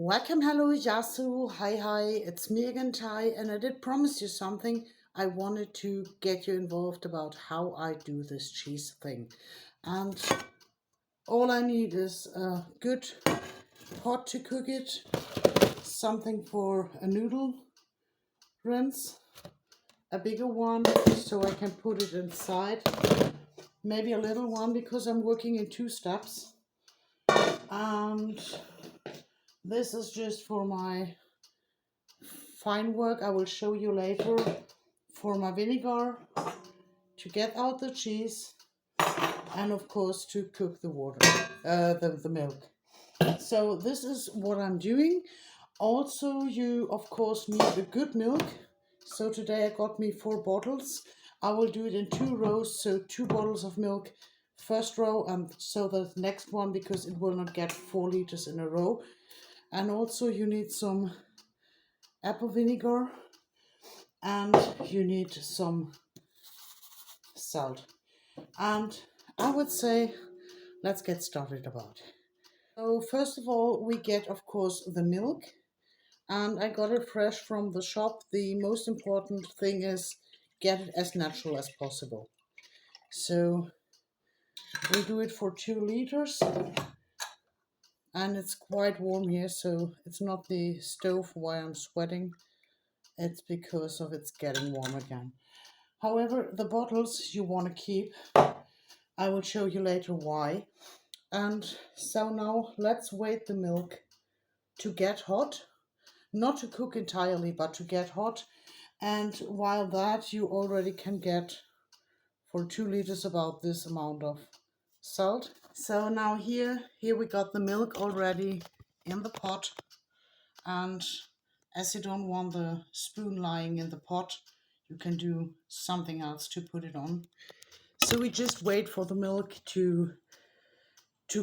Welcome, hello, Yasu. Hi, it's me again, Tai, and I did promise you something. I wanted to get you involved about how I do this cheese thing. And all I need is a good pot to cook it, something for a noodle rinse, a bigger one so I can put it inside, maybe a little one because I'm working in 2 steps. And this is just for my fine work. I will show you later for my vinegar to get out the cheese and of course to cook the water, the milk. So this is what I'm doing. Also, you of course need a good milk. So today I got me 4 bottles. I will do it in 2 rows, so 2 bottles of milk first row and so the next one, because it will not get 4 liters in a row. And also you need some apple vinegar and you need some salt. And I would say let's get started about it. So first of all, we get of course the milk, and I got it fresh from the shop. The most important thing is get it as natural as possible. So we do it for 2 liters, and it's quite warm here, so it's not the stove why I'm sweating, it's because of it's getting warm again. However, the bottles you want to keep, I will show you later why. And so now let's wait the milk to get hot, not to cook entirely, but to get hot. And while that, you already can get for 2 liters about this amount of salt. So now here we got the milk already in the pot, and as you don't want the spoon lying in the pot, you can do something else to put it on. So we just wait for the milk to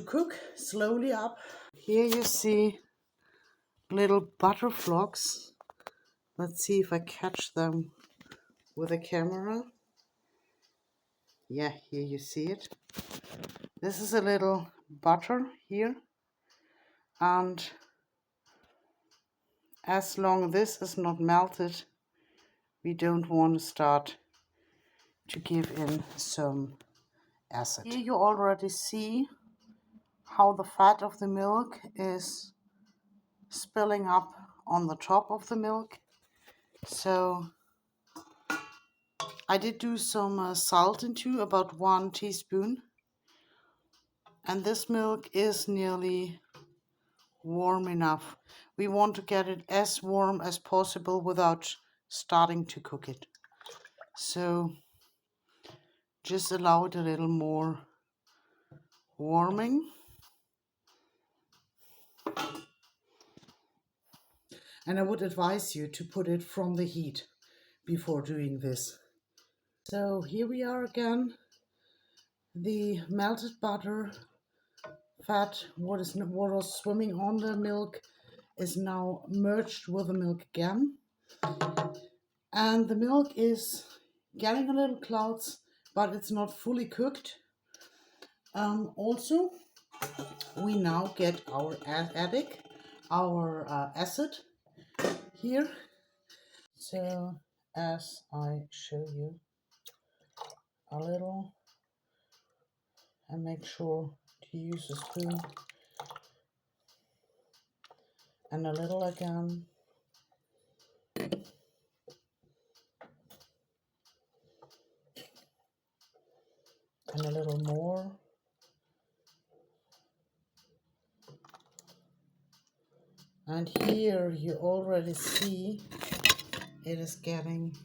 cook slowly up. Here you see little butter flocks. Let's see if I catch them with a camera. Yeah, here you see it. This is a little butter here, and as long as this is not melted, we don't want to start to give in some acid. Here you already see how the fat of the milk is spilling up on the top of the milk. So I did do some salt into about 1 teaspoon, and this milk is nearly warm enough. We want to get it as warm as possible without starting to cook it. So just allow it a little more warming. And I would advise you to put it from the heat before doing this. So here we are again. The melted butter fat, what was swimming on the milk, is now merged with the milk again. And the milk is getting a little clouds, but it's not fully cooked. Also, we now get our eddic, our acid here. So as I show you a little, and make sure to use a spoon, and a little again. And a little more. And here you already see it is getting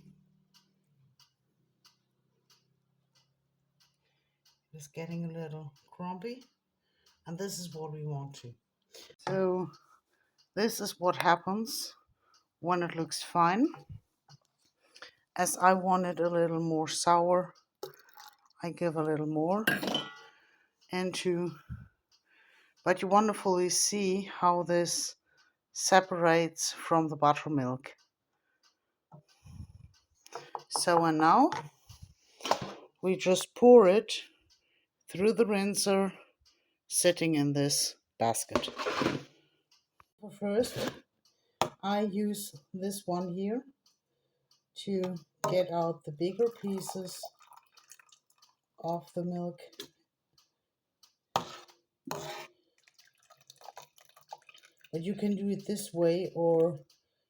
a little crumbly, and this is what we want to. So this is what happens when it looks fine. As I want it a little more sour, I give a little more into, but you wonderfully see how this separates from the buttermilk. So and now we just pour it through the rinser sitting in this basket. First, I use this one here to get out the bigger pieces of the milk. But you can do it this way, or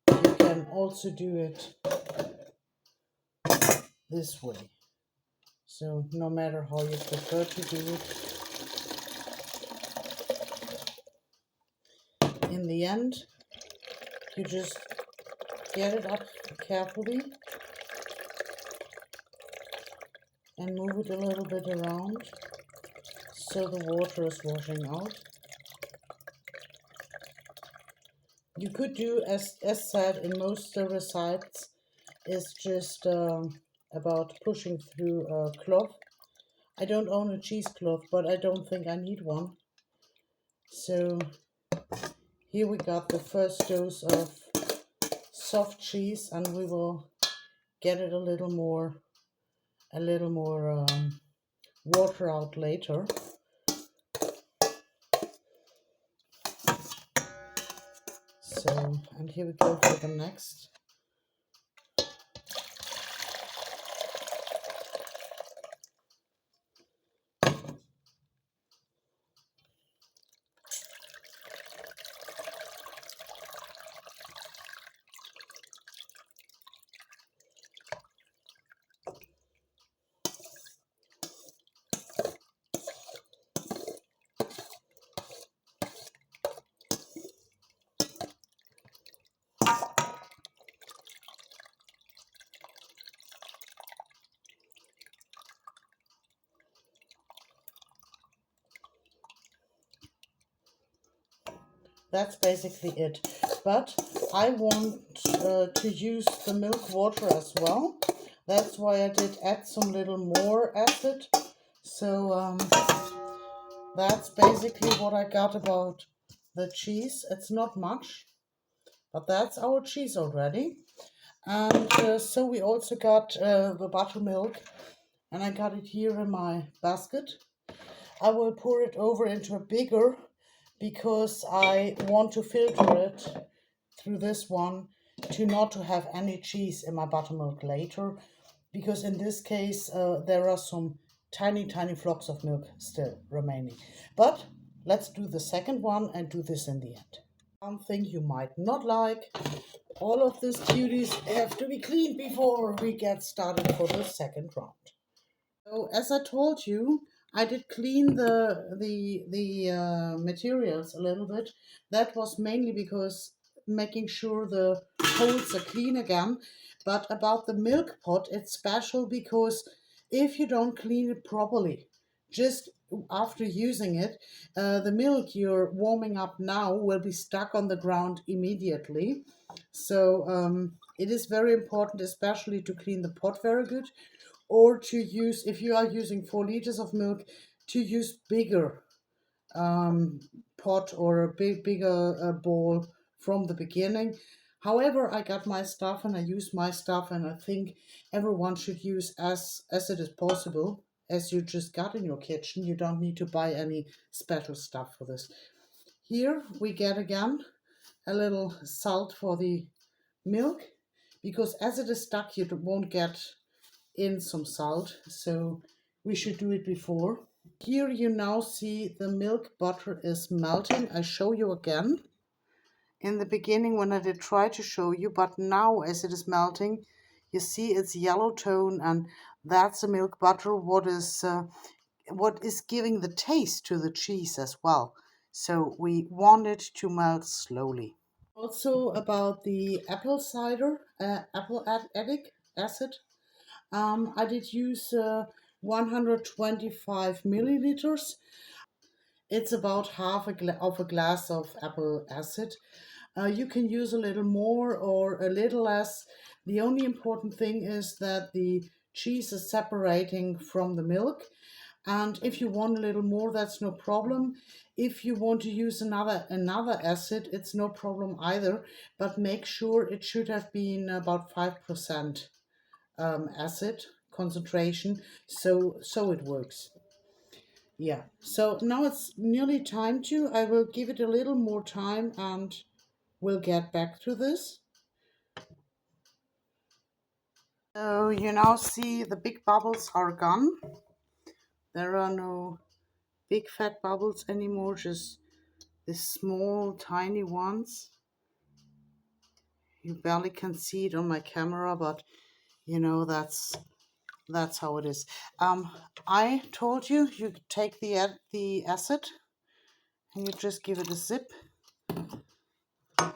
you can also do it this way. So no matter how you prefer to do it, in the end, you just get it up carefully and move it a little bit around so the water is washing out. You could do, as said in most recipes, is just about pushing through a cloth. I don't own a cheesecloth, but I don't think I need one. So here we got the first dose of soft cheese, and we will get it a little more water out later. So, and here we go for the next. That's basically it. But I want to use the milk water as well. That's why I did add some little more acid. So that's basically what I got about the cheese. It's not much, but that's our cheese already. And so we also got the buttermilk, and I got it here in my basket. I will pour it over into a bigger, because I want to filter it through this one to not to have any cheese in my buttermilk later, because in this case there are some tiny flocks of milk still remaining. But let's do the second one and do this in the end. Something you might not like: all of these cuties have to be cleaned before we get started for the second round. So as I told you, I did clean the materials a little bit. That was mainly because making sure the holes are clean again. But about the milk pot, it's special because if you don't clean it properly, just after using it, the milk you're warming up now will be stuck on the ground immediately. So it is very important, especially to clean the pot very good, or to use, if you are using 4 liters of milk, to use bigger pot or a bigger bowl from the beginning. However, I got my stuff and I use my stuff, and I think everyone should use as it is possible, as you just got in your kitchen. You don't need to buy any special stuff for this. Here we get again a little salt for the milk, because as it is stuck you won't get in some salt, so we should do it before. Here you now see the milk butter is melting. I show you again in the beginning when I did try to show you, but now as it is melting, you see it's yellow tone, and that's the milk butter what is giving the taste to the cheese as well. So we want it to melt slowly. Also about the apple cider, apple eddic acid. I did use 125 milliliters. It's about half of a glass of apple acid. You can use a little more or a little less. The only important thing is that the cheese is separating from the milk. And if you want a little more, that's no problem. If you want to use another acid, it's no problem either. But make sure it should have been about 5% acid concentration, so it works. Yeah, so now it's nearly time to, I will give it a little more time and we'll get back to this. So you now see the big bubbles are gone. There are no big fat bubbles anymore, just the small tiny ones. You barely can see it on my camera, but you know that's how it is. I told you you take the acid and you just give it a zip,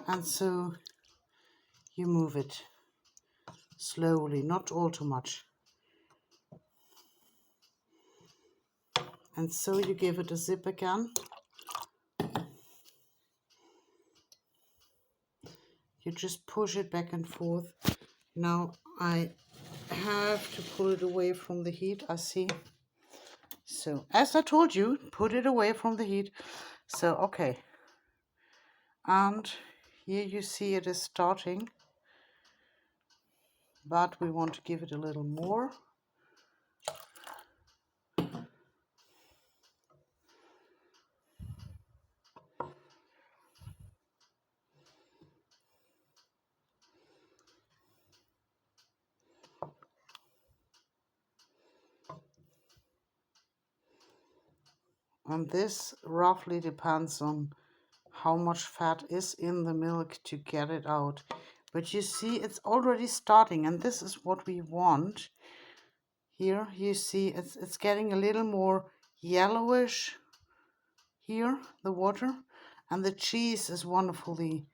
and so you move it slowly, not all too much. And so you give it a zip again. You just push it back and forth. Now I have to pull it away from the heat, I see. So as I told you, put it away from the heat. So okay. And here you see it is starting, but we want to give it a little more. And this roughly depends on how much fat is in the milk to get it out. But you see it's already starting, and this is what we want. Here you see it's getting a little more yellowish here, the water, and the cheese is wonderfully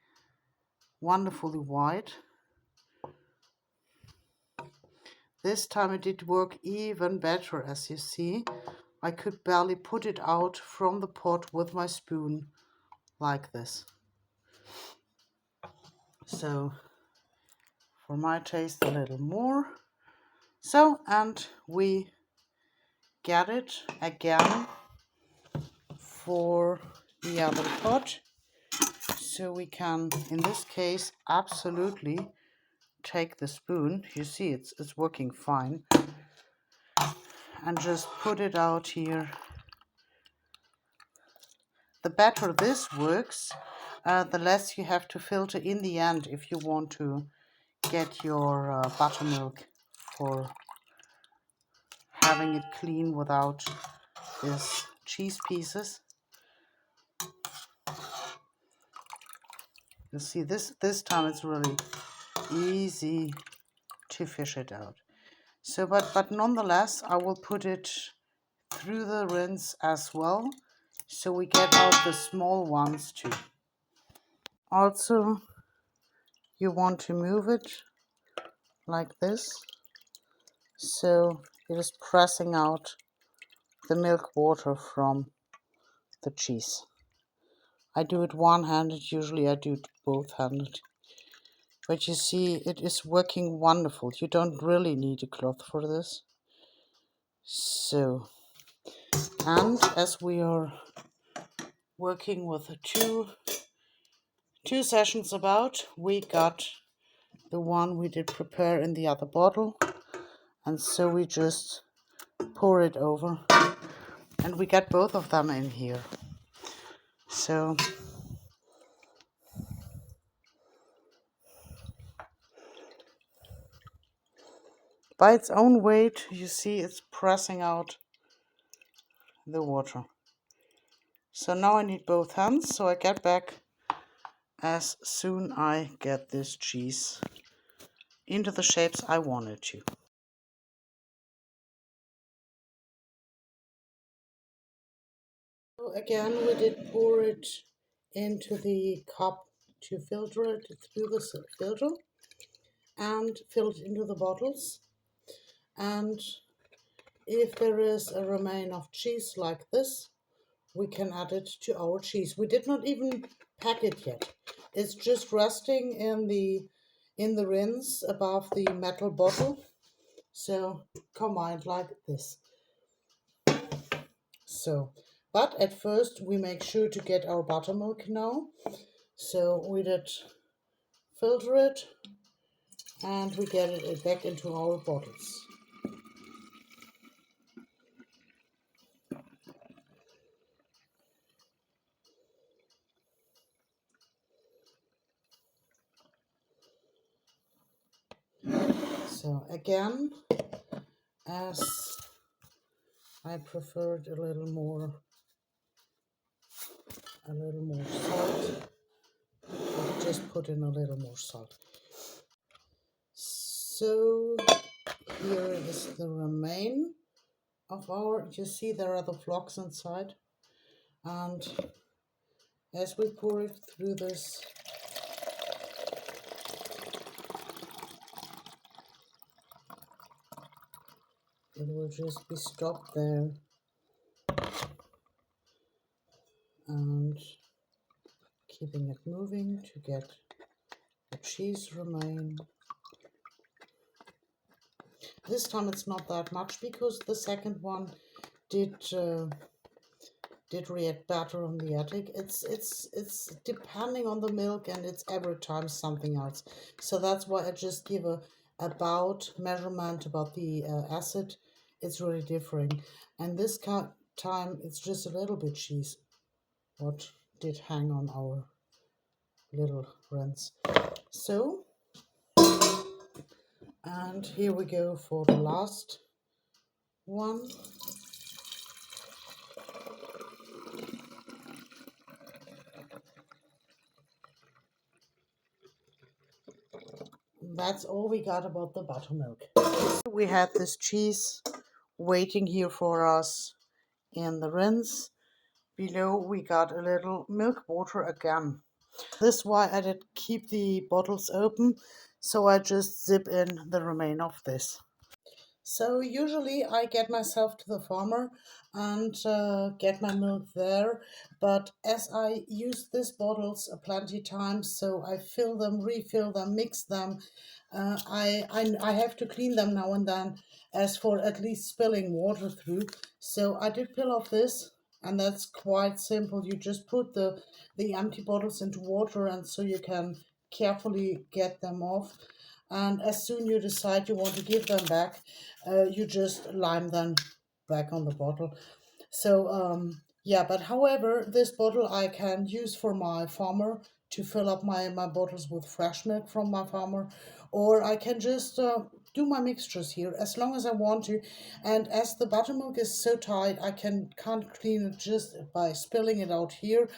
white. This time it did work even better, as you see. I could barely put it out from the pot with my spoon like this. So for my taste a little more. So, and we get it again for the other pot. So we can, in this case, absolutely take the spoon. You see it's working fine. And just put it out here. The better this works, the less you have to filter in the end if you want to get your buttermilk for having it clean without these cheese pieces. You see this time it's really easy to fish it out. So but nonetheless I will put it through the rinse as well, so we get out the small ones too. Also you want to move it like this, so it is pressing out the milk water from the cheese. I do it one-handed, usually I do it both-handed. But you see, it is working wonderful. You don't really need a cloth for this. So, and as we are working with two sessions about, we got the one we did prepare in the other bottle. And so we just pour it over. And we get both of them in here. So by its own weight, you see it's pressing out the water. So now I need both hands, so I get back as soon I get this cheese into the shapes I want it to. So again, we did pour it into the cup to filter it through the filter and fill it into the bottles. And if there is a remain of cheese like this, we can add it to our cheese. We did not even pack it yet. It's just resting in the rinse above the metal bottle. So combined like this. So, but at first we make sure to get our buttermilk now. So we did filter it and we get it back into our bottles. So again, as I preferred a little more salt, I'll just put in a little more salt. So here is the remain of our, you see there are the flocks inside, and as we pour it through this, it will just be stopped there, and keeping it moving to get the cheese remain. This time it's not that much because the second one did react better on the eddic. It's depending on the milk, and it's every time something else. So that's why I just give a about measurement about the acid. It's really differing, and this time it's just a little bit cheese what did hang on our little rinse. So, and here we go for the last one. That's all we got about the buttermilk. We had this cheese waiting here for us in the rinse. Below we got a little milk water again. This is why I did keep the bottles open, so I just zip in the remain of this. So usually I get myself to the farmer and get my milk there, but as I use these bottles plenty times, so I fill them, refill them, mix them, I have to clean them now and then as for at least spilling water through. So I did peel off this, and that's quite simple. You just put the empty bottles into water, and so you can carefully get them off. And as soon you decide you want to give them back, you just lime them back on the bottle. So yeah, but however, this bottle I can use for my farmer to fill up my bottles with fresh milk from my farmer, or I can just do my mixtures here as long as I want to. And as the buttermilk is so tight, I can't clean it just by spilling it out here.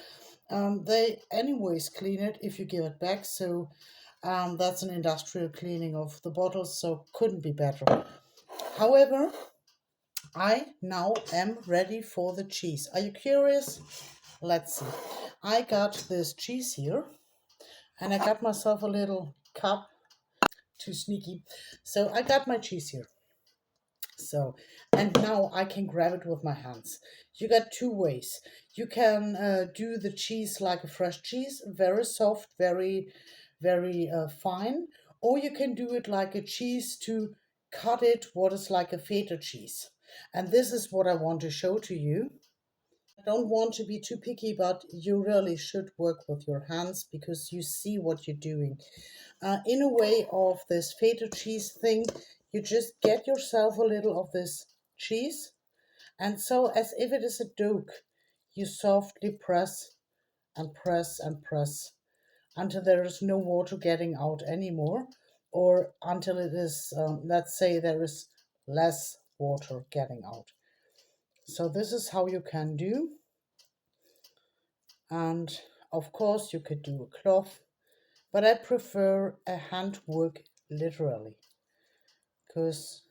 They anyways clean it if you give it back, so that's an industrial cleaning of the bottles, so couldn't be better. However, I now am ready for the cheese. Are you curious? Let's see. I got this cheese here, and I got myself a little cup. Too sneaky. So I got my cheese here. So, and now I can grab it with my hands. You got two ways. You can do the cheese like a fresh cheese, very soft, very fine, or you can do it like a cheese to cut it what is like a feta cheese. And this is what I want to show to you. I don't want to be too picky, but you really should work with your hands because you see what you're doing. In a way of this feta cheese thing, you just get yourself a little of this cheese, and so as if it is a dough, you softly press and press and press until there is no water getting out anymore, or until it is, let's say, there is less water getting out. So this is how you can do. And of course you could do a cloth, but I prefer a handwork literally, because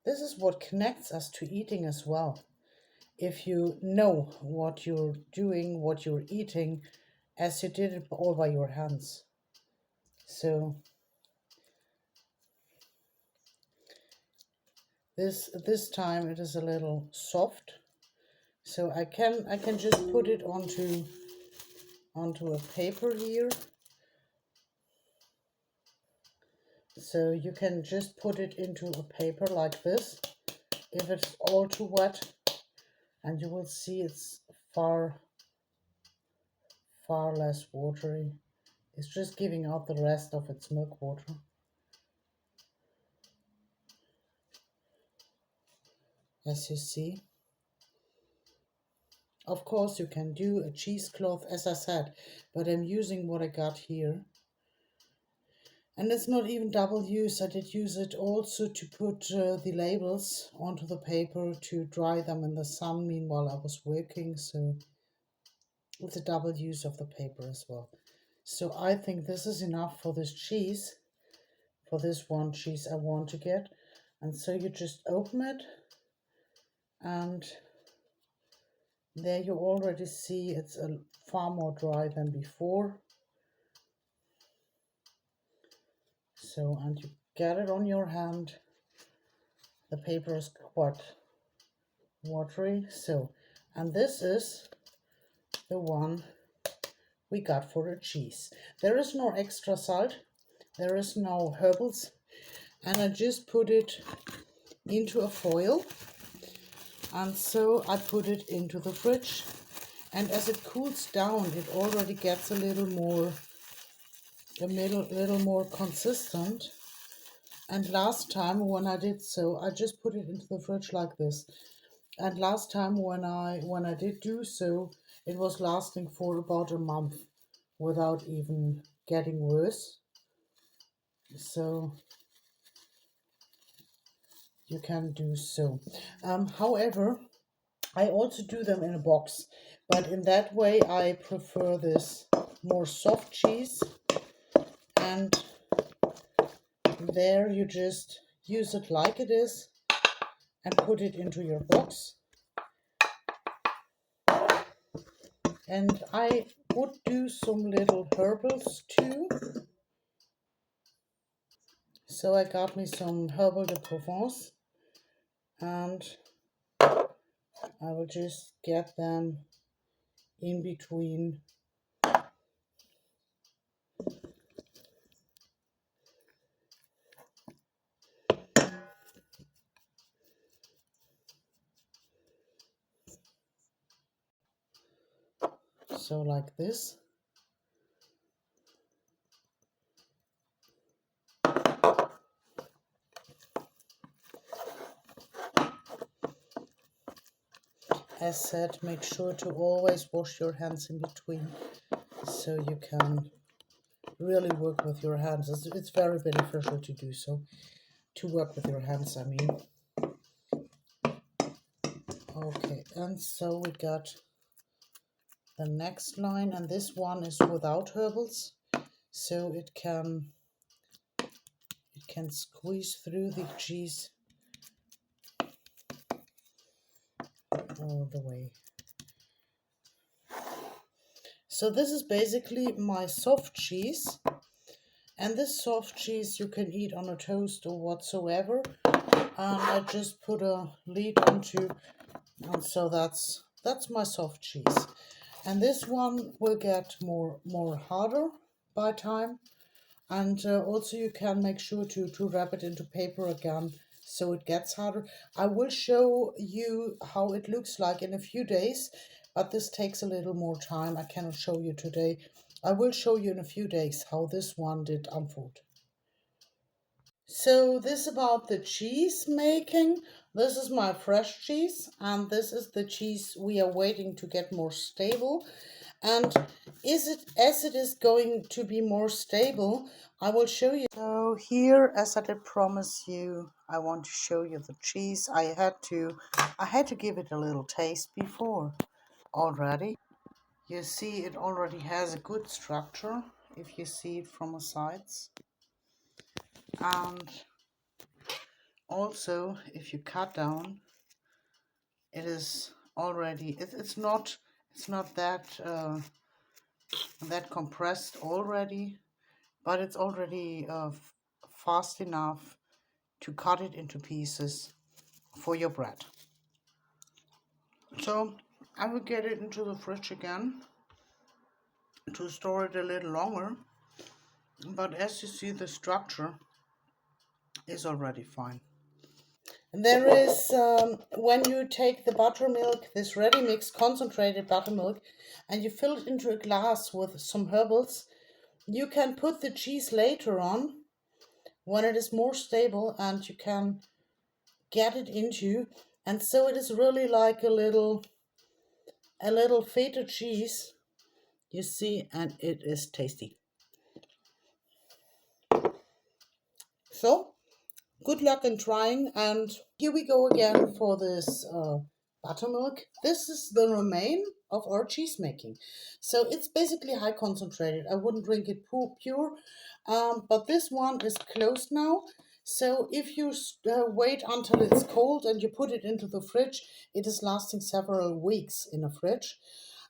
this is what connects us to eating as well. If you know what you're doing, what you're eating, as you did it all by your hands. So this time it is a little soft, so I can just put it onto a paper here. So you can just put it into a paper like this if it's all too wet, and you will see it's far less watery. It's just giving out the rest of its milk water. As you see. Of course you can do a cheesecloth as I said, but I'm using what I got here. And it's not even double use. I did use it also to put the labels onto the paper to dry them in the sun meanwhile I was working. So it's a double use of the paper as well. So I think this is enough for this cheese, for this one cheese I want to get. And so you just open it, and there you already see it's a far more dry than before. So, and you get it on your hand. The paper is quite watery. So, and this is the one we got for a cheese. There is no extra salt. There is no herbals. And I just put it into a foil. And so I put it into the fridge. And as it cools down, it already gets a little more consistent. And last time when I did so, I just put it into the fridge like this. And last time when I did do so, it was lasting for about a month without even getting worse. So you can do so. However, I also do them in a box, but in that way I prefer this more soft cheese. And there you just use it like it is and put it into your box. And I would do some little herbals too. So I got me some herbal de Provence, and I will just get them in between. So like this. As said, make sure to always wash your hands in between so you can really work with your hands. It's very beneficial to do so, to work with your hands, I mean. Okay, and so we got the next line, and this one is without herbals, so it can squeeze through the cheese all the way. So this is basically my soft cheese, and this soft cheese you can eat on a toast or whatsoever. And I just put a lid onto, and so that's my soft cheese. And this one will get more harder by time. And also you can make sure to wrap it into paper again so it gets harder. I will show you how it looks like in a few days, but this takes a little more time. I cannot show you today. I will show you in a few days how this one did unfold. So this about the cheese making. This is my fresh cheese, and this is the cheese we are waiting to get more stable. And as it is going to be more stable, I will show you. So here, as I did promise you, I want to show you the cheese. I had to give it a little taste before already. You see it already has a good structure if you see it from the sides. And also, if you cut down, it is already, it's not that that compressed already, but it's already fast enough to cut it into pieces for your bread. So I will get it into the fridge again to store it a little longer, but as you see, the structure is already fine. And there is, when you take the buttermilk, this ready mix concentrated buttermilk, and you fill it into a glass with some herbals, you can put the cheese later on when it is more stable, and you can get it into, and so it is really like a little feta cheese, you see, and it is tasty. So good luck in trying, and here we go again for this buttermilk. This is the remain of our cheese making. So it's basically high concentrated. I wouldn't drink it pure, but this one is closed now. So if you wait until it's cold and you put it into the fridge, it is lasting several weeks in a fridge.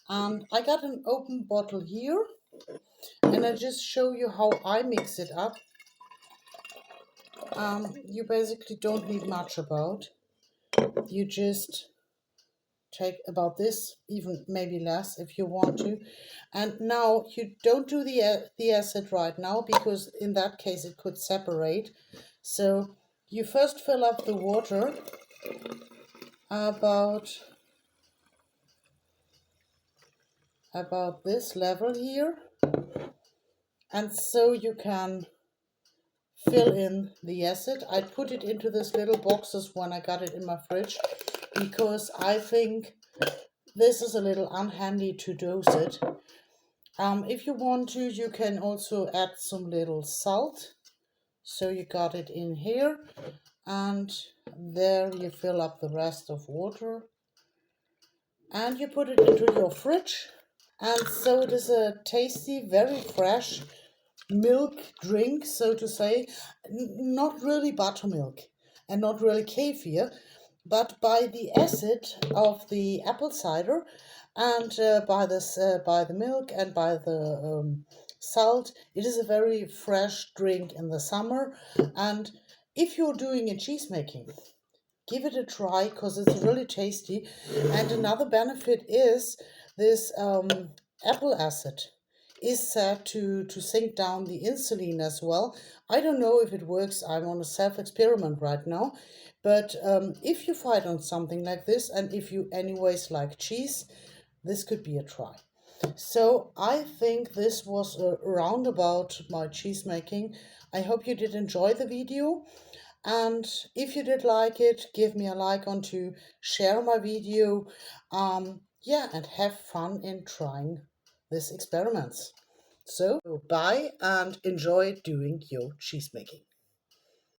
And I got an open bottle here, and I just show you how I mix it up. You basically don't need much about. You just take about this, even maybe less if you want to. And now you don't do the acid right now, because in that case it could separate. So you first fill up the water about this level here, and so you can fill in the acid. I put it into this little boxes when I got it in my fridge, because I think this is a little unhandy to dose it. If you want to, you can also add some little salt. So you got it in here, and there you fill up the rest of water, and you put it into your fridge. And so it is a tasty, very fresh milk drink, so to say. Not really buttermilk and not really kefir, but by the acid of the apple cider, and by the milk and by the salt, it is a very fresh drink in the summer. And if you're doing a cheese making, give it a try, because it's really tasty. And another benefit is this apple acid is said to sink down the insulin as well. I don't know if it works. I'm on a self-experiment right now. But if you fight on something like this, and if you anyways like cheese, this could be a try. So I think this was a roundabout my cheese making. I hope you did enjoy the video. And if you did like it, give me a like on to share my video. Yeah, and have fun in trying these experiments. So bye, and enjoy doing your cheese making.